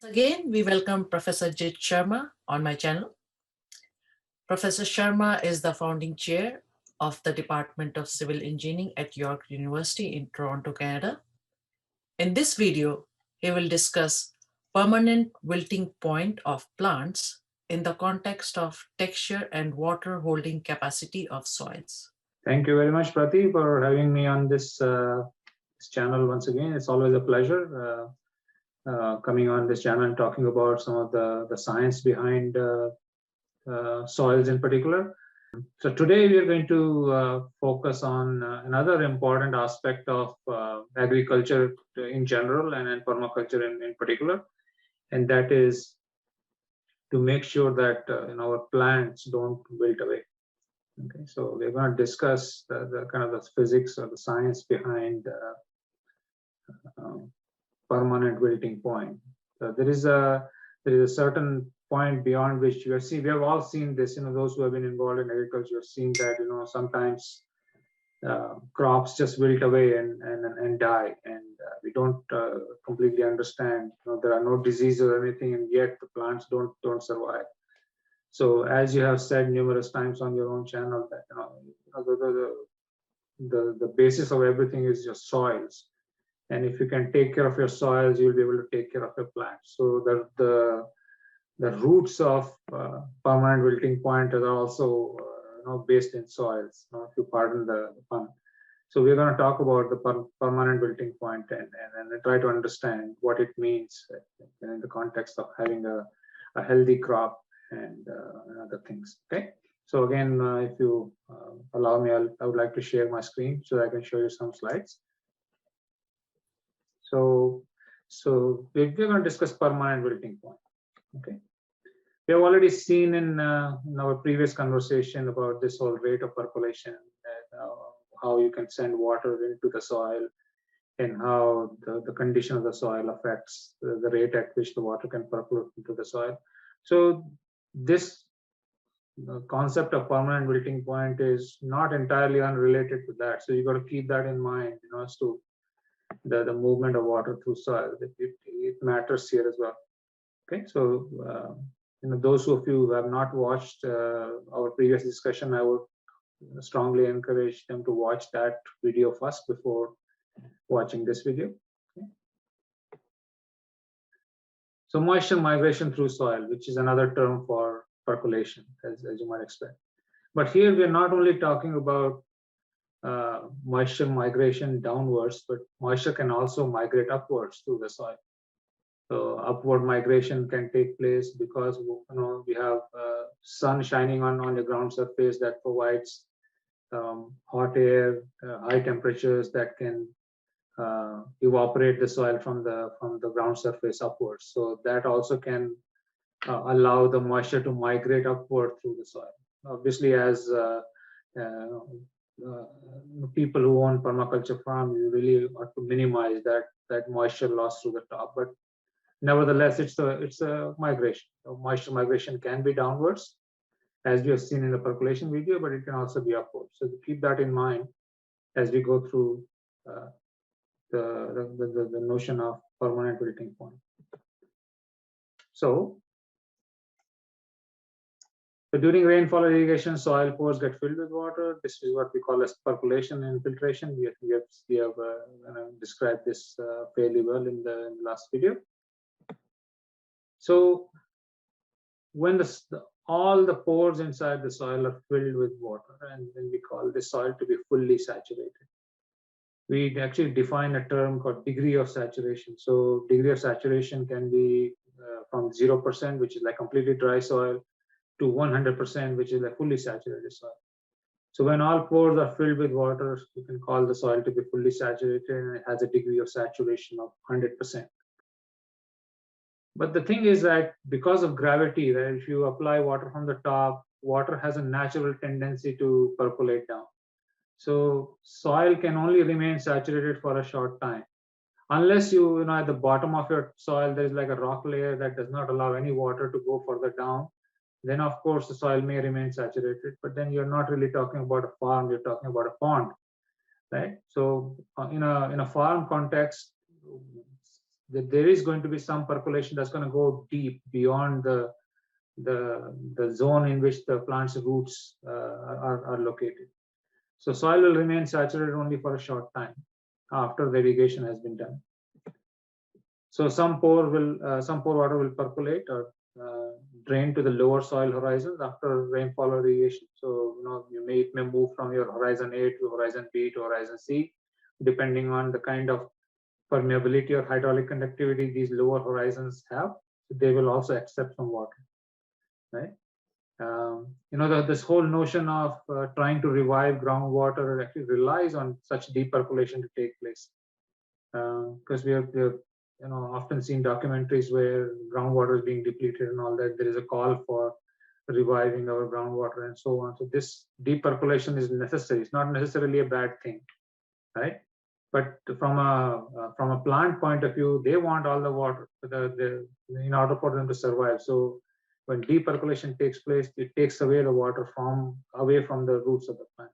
Again, we welcome Professor Jit Sharma on my channel. Professor Sharma is the founding chair of the Department of Civil Engineering at York University in Toronto, Canada. In this video, he will discuss permanent wilting point of plants in the context of texture and water holding capacity of soils. Thank you very much, Prati, for having me on this channel once again. It's always a pleasure coming on this channel and talking about some of the science behind soils in particular. So today we are going to focus on another important aspect of agriculture in general and permaculture in particular, and that is to make sure that our plants don't wilt away. Okay, so we're going to discuss the kind of the physics or the science behind permanent wilting point. So there is a certain point beyond which you see. We have all seen this. Those who have been involved in agriculture have seen that. Sometimes crops just wilt away and die, and we don't completely understand. There are no diseases or anything, and yet the plants don't survive. So as you have said numerous times on your own channel, that the basis of everything is your soils, and if you can take care of your soils, you'll be able to take care of your plants. So the roots of permanent wilting point are also based in soils. If you pardon the pun. So we're going to talk about the permanent wilting point and try to understand what it means in the context of having a healthy crop and other things. Okay. So again, if you allow me, I would like to share my screen so I can show you some slides. So we're going to discuss permanent wilting point. Okay. We have already seen in our previous conversation about this whole rate of percolation, and how you can send water into the soil, and how the condition of the soil affects the rate at which the water can percolate into the soil. So this concept of permanent wilting point is not entirely unrelated to that. So you got to keep that in mind, as to the movement of water through soil. It matters here as well. Okay, so those of you who have not watched our previous discussion, I would strongly encourage them to watch that video first before watching this video. Okay. So moisture migration through soil, which is another term for percolation, as you might expect. But here we're not only talking about moisture migration downwards, but moisture can also migrate upwards through the soil. So upward migration can take place because we have sun shining on the ground surface that provides hot air, high temperatures that can evaporate the soil from the ground surface upwards. So that also can allow the moisture to migrate upward through the soil. Obviously, as people who own permaculture farm, you really want to minimize that moisture loss through the top. But nevertheless, it's a migration. So moisture migration can be downwards, as we have seen in the percolation video, but it can also be upwards. So keep that in mind as we go through the notion of permanent wilting point. So during rainfall irrigation, soil pores get filled with water. This is what we call as percolation and infiltration. We have described this fairly well in the last video. So when all the pores inside the soil are filled with water, and then we call the soil to be fully saturated. We actually define a term called degree of saturation. So degree of saturation can be from 0%, which is like completely dry soil, to 100%, which is like fully saturated soil. So when all pores are filled with water, you can call the soil to be fully saturated, and it has a degree of saturation of 100%. But the thing is that because of gravity, that if you apply water from the top, water has a natural tendency to percolate down. So soil can only remain saturated for a short time. Unless at the bottom of your soil, there is like a rock layer that does not allow any water to go further down, then of course the soil may remain saturated, but then you're not really talking about a farm, you're talking about a pond, right? So in a farm context, there is going to be some percolation that's going to go deep beyond the zone in which the plant's roots are located. So soil will remain saturated only for a short time after the irrigation has been done. So some pore water will percolate or drain to the lower soil horizons after rainfall or irrigation. So it may move from your horizon A to horizon B to horizon C, depending on the kind of permeability or hydraulic conductivity these lower horizons have. They will also accept some water, right? This whole notion of trying to revive groundwater actually relies on such deep percolation to take place, because we have often seen documentaries where groundwater is being depleted and all that. There is a call for reviving our groundwater and so on. So this deep percolation is necessary. It's not necessarily a bad thing, right? But from a plant point of view, they want all the water in order for them to survive. So when deep percolation takes place, it takes away the water away from the roots of the plants.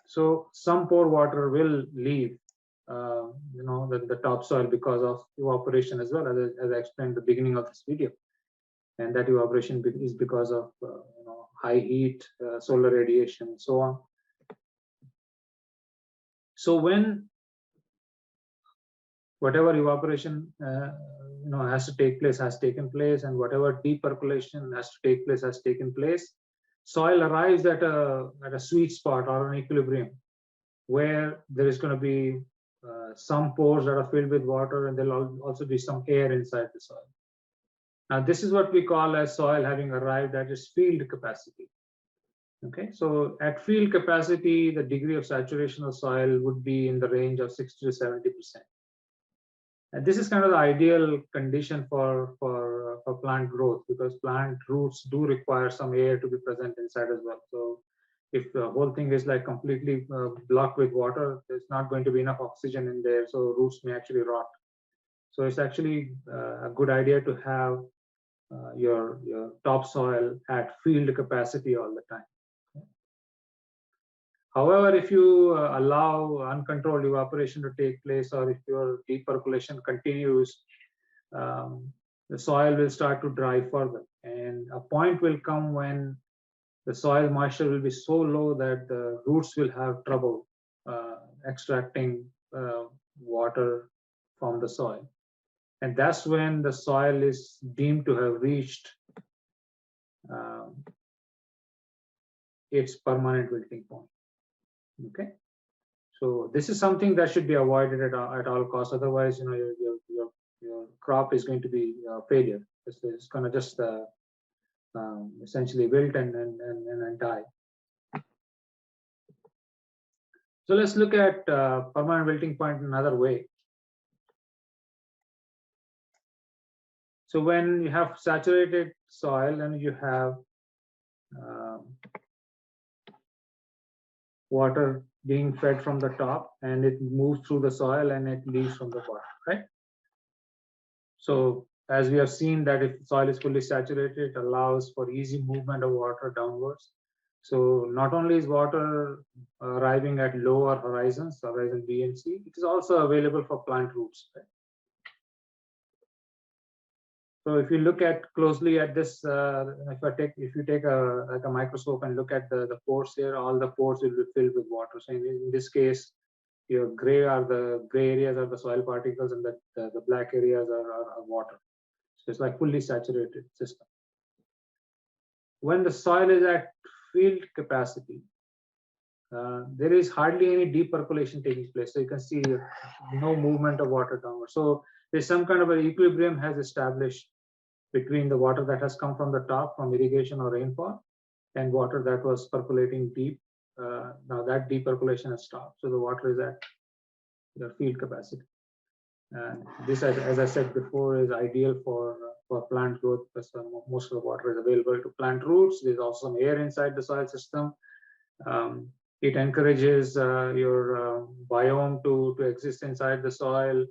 So some pore water will leave, the topsoil because of evaporation as well, as I explained at the beginning of this video. And that evaporation is because of high heat, solar radiation, and so on. So when whatever evaporation has to take place has taken place, and whatever deep percolation has to take place has taken place, soil arrives at a sweet spot or an equilibrium where there is going to be some pores that are filled with water, and there'll also be some air inside the soil. Now this is what we call as soil having arrived at its field capacity. Okay, so at field capacity, the degree of saturation of soil would be in the range of 60 to 70%. And this is kind of the ideal condition for plant growth, because plant roots do require some air to be present inside as well. So if the whole thing is like completely blocked with water, there's not going to be enough oxygen in there, so roots may actually rot. So it's actually a good idea to have your topsoil at field capacity all the time. However, if you allow uncontrolled evaporation to take place, or if your deep percolation continues, the soil will start to dry further, and a point will come when the soil moisture will be so low that the roots will have trouble extracting water from the soil. And that's when the soil is deemed to have reached its permanent wilting point. Okay, so this is something that should be avoided at all costs. Otherwise, your crop is going to be a failure. It's going to just essentially wilt and die. So let's look at permanent wilting point in another way. So when you have saturated soil and you have water being fed from the top, and it moves through the soil and it leaves from the bottom, right? So as we have seen that if soil is fully saturated, it allows for easy movement of water downwards. So not only is water arriving at lower horizons, horizon B and C, it is also available for plant roots, right? So if you look at closely at this, if you take a microscope and look at the pores here, all the pores will be filled with water. So in this case, your gray areas are the soil particles, and the black areas are water. So it's like fully saturated system. When the soil is at field capacity, there is hardly any deep percolation taking place. So you can see no movement of water downward. So there's some kind of an equilibrium has established between the water that has come from the top from irrigation or rainfall and water that was percolating deep. Now that deep percolation has stopped. So the water is at the field capacity. And this, as I said before, is ideal for plant growth, because most of the water is available to plant roots. There's also some air inside the soil system. It encourages your biome to exist inside the soil.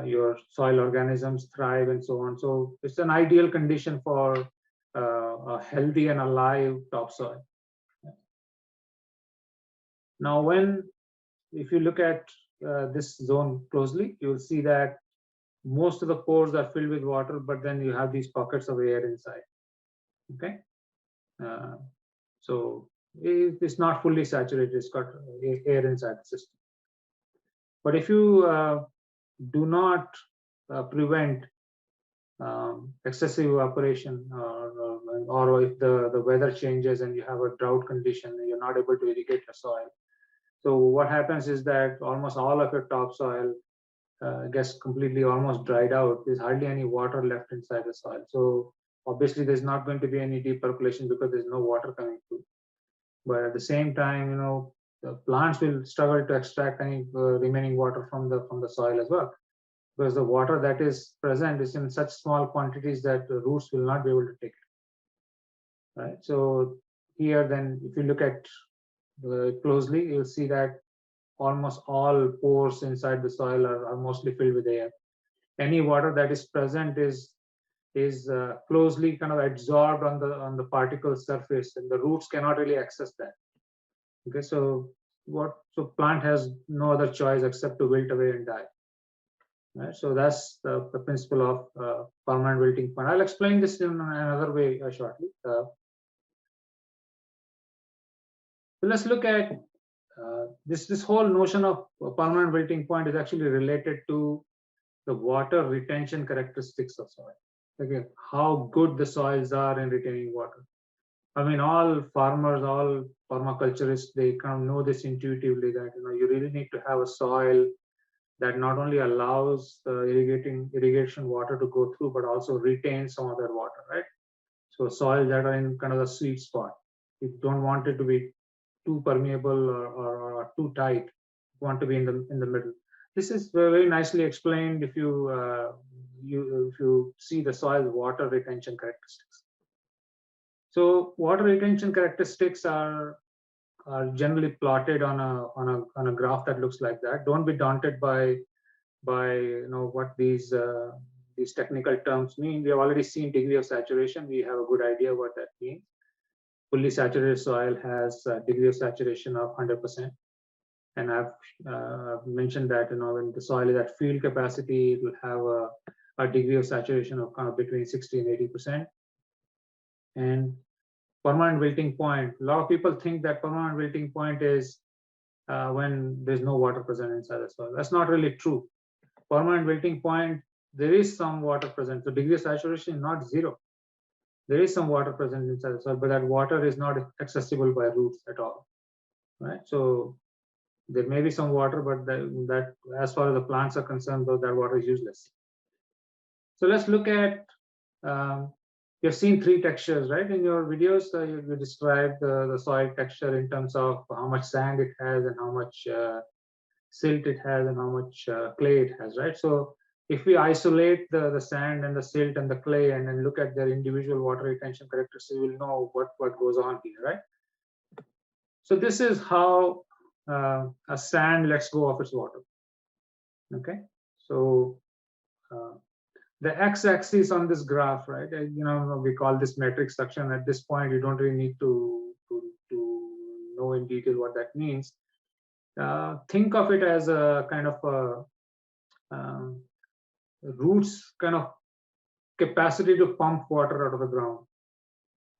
Your soil organisms thrive and so on. So it's an ideal condition for a healthy and alive topsoil. Now, if you look at this zone closely, you will see that most of the pores are filled with water, but then you have these pockets of air inside. Okay, so it's not fully saturated, it's got air inside the system. But if you do not prevent excessive evaporation, or if the weather changes and you have a drought condition and you're not able to irrigate your soil, so what happens is that almost all of your topsoil gets completely almost dried out. There's hardly any water left inside the soil. So obviously there's not going to be any deep percolation because there's no water coming through. But at the same time, the plants will struggle to extract any remaining water from the soil as well, because the water that is present is in such small quantities that the roots will not be able to take it. Right. So here, then, if you look at closely, you'll see that almost all pores inside the soil are mostly filled with air. Any water that is present is closely kind of absorbed on the particle surface, and the roots cannot really access that. Okay, so plant has no other choice except to wilt away and die. Right, so that's the principle of permanent wilting point. I'll explain this in another way shortly. So let's look at this whole notion of permanent wilting point is actually related to the water retention characteristics of soil. Okay, how good the soils are in retaining water. I mean, all farmers, all permaculturists, they kind of know this intuitively that you really need to have a soil that not only allows irrigation water to go through, but also retains some of that water, right? So soils that are in kind of the sweet spot. You don't want it to be too permeable or too tight. You want to be in the middle. This is very nicely explained if you see the soil water retention characteristics. So water retention characteristics are generally plotted on a graph that looks like that. Don't be daunted by what these technical terms mean. We have already seen degree of saturation. We have a good idea what that means. Fully saturated soil has a degree of saturation of 100%. And I've mentioned that when the soil is at field capacity, it will have a degree of saturation of kind of between 60 and 80%. And permanent wilting point, a lot of people think that permanent wilting point is when there's no water present inside the soil. That's not really true. Permanent wilting point, there is some water present. So degree of saturation is not zero. There is some water present inside the soil, but that water is not accessible by roots at all. Right? So there may be some water, but that as far as the plants are concerned, though, that water is useless. So let's look at, you've seen three textures, right? In your videos, you described the soil texture in terms of how much sand it has and how much silt it has and how much clay it has, right? So if we isolate the sand and the silt and the clay and then look at their individual water retention characteristics, we'll know what goes on here, right? So this is how a sand lets go of its water. Okay, so the x-axis on this graph, right? We call this metric suction. At this point, you don't really need to know in detail what that means. Think of it as a kind of a roots kind of capacity to pump water out of the ground.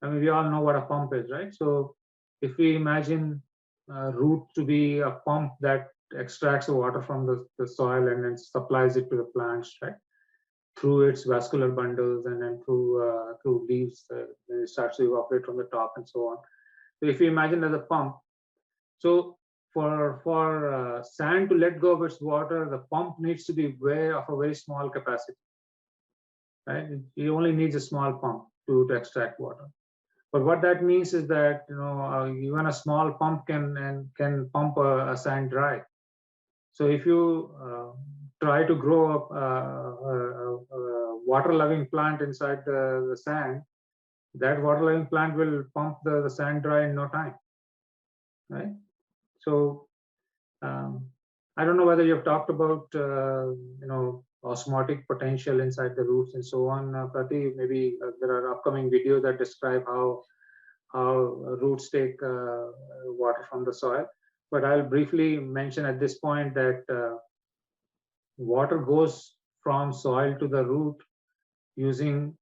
I mean, we all know what a pump is, right? So if we imagine root to be a pump that extracts the water from the soil and then supplies it to the plants, right? Through its vascular bundles and then through leaves, then it starts to evaporate from the top and so on. So if you imagine as a pump, so for sand to let go of its water, the pump needs to be of a very small capacity, right? It only needs a small pump to extract water. But what that means is that even a small pump can pump a sand dry. So if you try to grow up a water-loving plant inside the sand, that water-loving plant will pump the sand dry in no time, right? So I don't know whether you've talked about osmotic potential inside the roots and so on, Prati. Maybe there are upcoming videos that describe how roots take water from the soil. but I'll briefly mention at this point that water goes from soil to the root using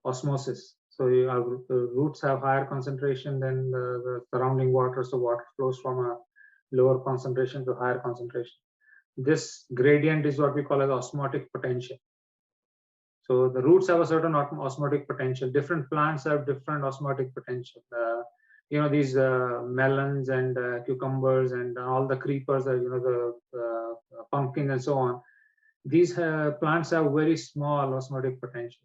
osmosis. So the roots have higher concentration than the surrounding water, so water flows from a lower concentration to higher concentration. This gradient is what we call as osmotic potential. So the roots have a certain osmotic potential. Different plants have different osmotic potential. These melons and cucumbers and all the creepers, the pumpkin and so on. These plants have very small osmotic potential.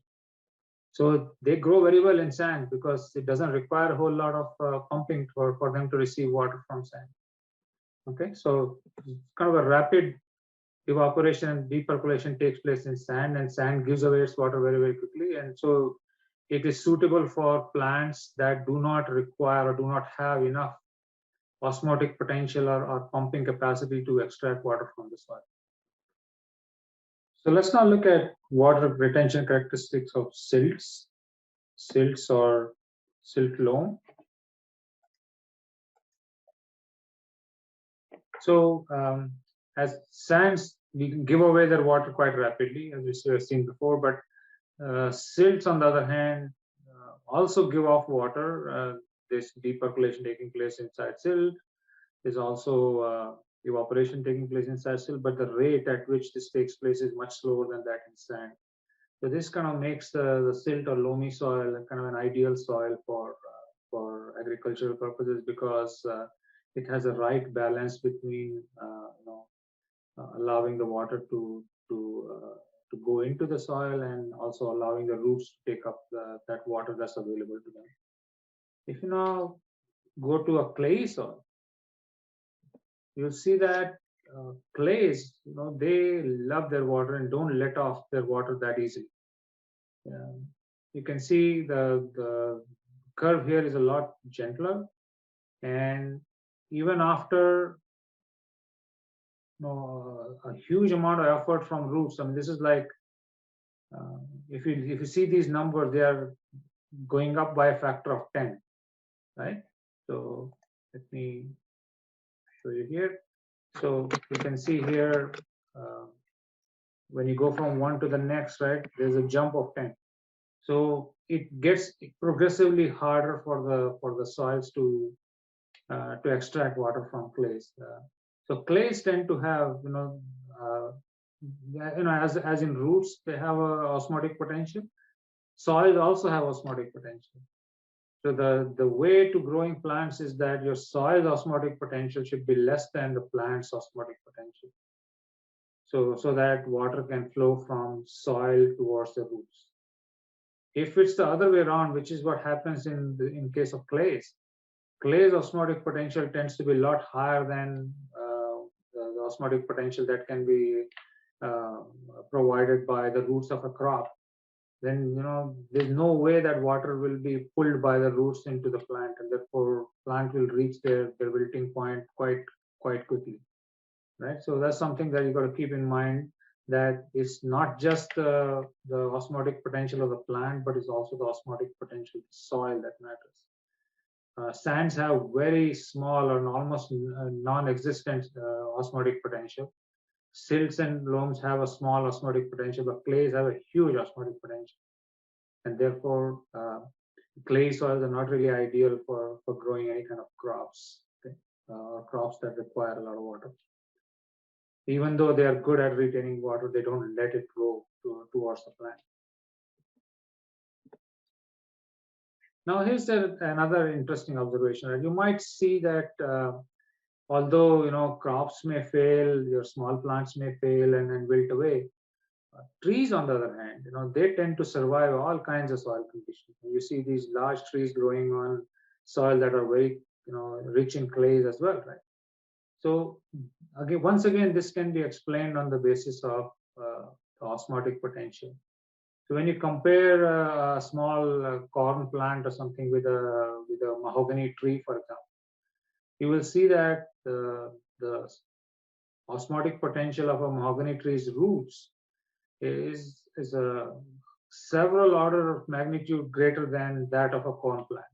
So they grow very well in sand because it doesn't require a whole lot of pumping for them to receive water from sand. Okay, so kind of a rapid evaporation and depercolation takes place in sand, and sand gives away its water very, very quickly. And so it is suitable for plants that do not require or do not have enough osmotic potential or pumping capacity to extract water from the soil. So let's now look at water retention characteristics of silts or silt loam. So as sands, we can give away their water quite rapidly, as we have seen before, but silts, on the other hand, also give off water. There's depercolation taking place inside silt. There's also evaporation taking place inside silt, but the rate at which this takes place is much slower than that in sand. So this kind of makes the silt or loamy soil kind of an ideal soil for agricultural purposes, because it has a right balance between allowing the water to go into the soil and also allowing the roots to take up that water that's available to them. If you now go to a clay soil, you'll see that clays, they love their water and don't let off their water that easily. You can see the curve here is a lot gentler, and even after a huge amount of effort from roots, I mean, this is like if you see these numbers, they are going up by a factor of 10, right? So let me show you here. So you can see here, when you go from one to the next, right, there's a jump of 10. So it gets progressively harder for the soils to extract water from clays. So clays tend to have, as in roots, they have a osmotic potential. Soils also have osmotic potential. So the way to growing plants is that your soil's osmotic potential should be less than the plant's osmotic potential. So that water can flow from soil towards the roots. If it's the other way around, which is what happens in case of clays osmotic potential tends to be a lot higher than the osmotic potential that can be provided by the roots of a crop. Then there's no way that water will be pulled by the roots into the plant, and therefore plant will reach their wilting point quite quickly, right? So that's something that you got to keep in mind, that it's not just the osmotic potential of the plant, but it's also the osmotic potential of the soil that matters. Sands have very small or almost non-existent osmotic potential. Silts and loams have a small osmotic potential, but clays have a huge osmotic potential, and therefore clay soils are not really ideal for growing any kind of crops, okay? Crops that require a lot of water. Even though they are good at retaining water, they don't let it flow towards the plant. Now here's another interesting observation. You might see that although crops may fail, your small plants may fail and wilt away, trees, on the other hand, they tend to survive all kinds of soil conditions. You see these large trees growing on soil that are very rich in clays as well, right? So again, once again, this can be explained on the basis of the osmotic potential. So when you compare a small corn plant or something with a mahogany tree, for example, you will see that the osmotic potential of a mahogany tree's roots is a several order of magnitude greater than that of a corn plant.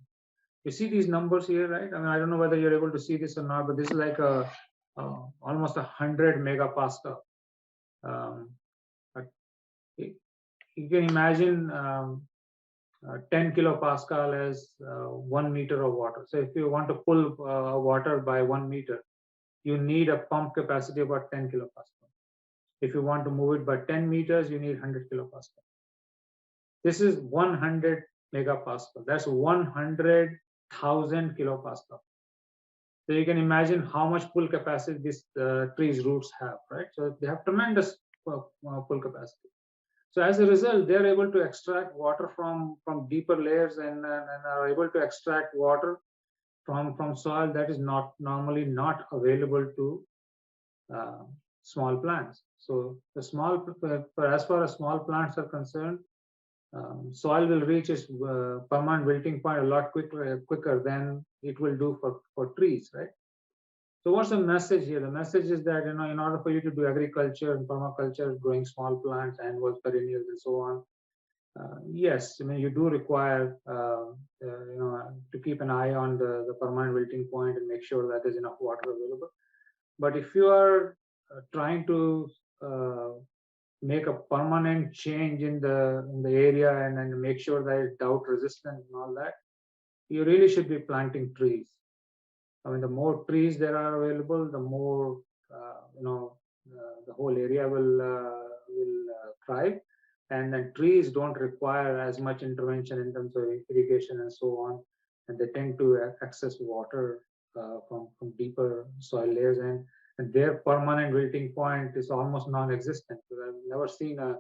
You see these numbers here, right? I mean, I don't know whether you're able to see this or not, but this is like almost 100 megapascal. But you can imagine 10 kilopascal as 1 meter of water. So if you want to pull water by 1 meter, you need a pump capacity of about 10 kilopascal. If you want to move it by 10 meters, you need 100 kilopascal. This is 100 megapascal. That's 100,000 kilopascal. So you can imagine how much pull capacity these trees' roots have, right? So they have tremendous pull capacity. So as a result, they're able to extract water from deeper layers and are able to extract water from soil that is normally not available to small plants. So the as far as small plants are concerned, soil will reach its permanent wilting point a lot quicker than it will do for trees, right? So what's the message here? The message is that, in order for you to do agriculture and permaculture, growing small plants, annuals, perennials, and so on, yes, I mean, you do require, to keep an eye on the permanent wilting point and make sure that there's enough water available. But if you are trying to make a permanent change in the area and make sure that it's drought resistant and all that, you really should be planting trees. I mean, the more trees there are available, the more the whole area will thrive. And then trees don't require as much intervention in terms of irrigation and so on, and they tend to access water from deeper soil layers, and their permanent wilting point is almost non-existent. I've never seen a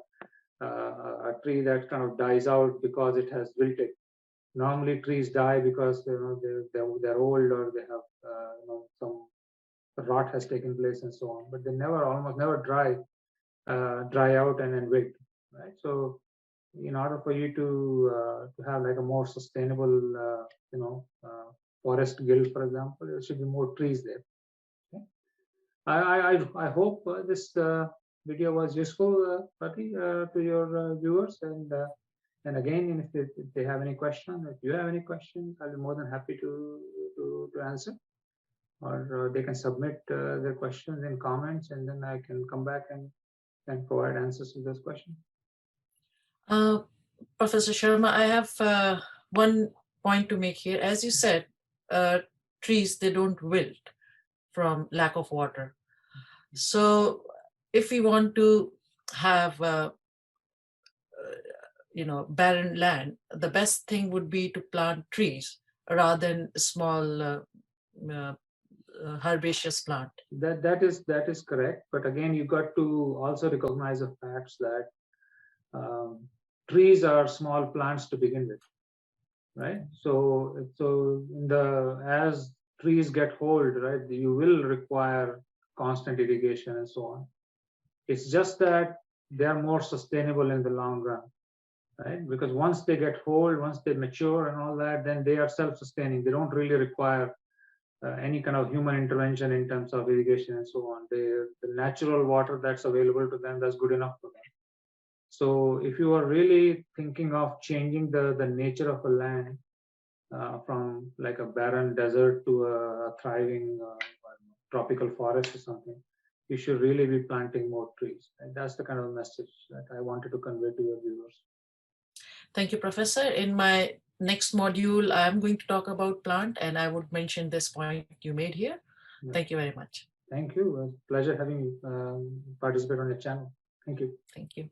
tree that kind of dies out because it has wilted. Normally, trees die because they're old or they have some rot has taken place and so on. But they almost never dry out and then wilt, right? So, in order for you to have like a more sustainable forest guild, for example, there should be more trees there. Okay? I hope this video was useful, Pati, to your viewers, and again, if they have any questions, if you have any questions, I'll be more than happy to answer. Or they can submit their questions in comments, and then I can come back and provide answers to those questions. Professor Sharma, I have one point to make here. As you said, trees, they don't wilt from lack of water. So if we want to have barren land, the best thing would be to plant trees rather than small herbaceous plant. That is correct. But again, you got to also recognize the facts that trees are small plants to begin with, right? So as trees get old, right, you will require constant irrigation and so on. It's just that they are more sustainable in the long run, right? Because once they get old, once they mature and all that, then they are self-sustaining. They don't really require any kind of human intervention in terms of irrigation and so on. The natural water that's available to them, that's good enough for them. So if you are really thinking of changing the nature of a land from like a barren desert to a thriving tropical forest or something, you should really be planting more trees. And that's the kind of message that I wanted to convey to your viewers. Thank you, Professor. In my next module, I'm going to talk about plant, and I would mention this point you made here. Yeah. Thank you very much. Thank you. It was a pleasure having you participate on your channel. Thank you. Thank you.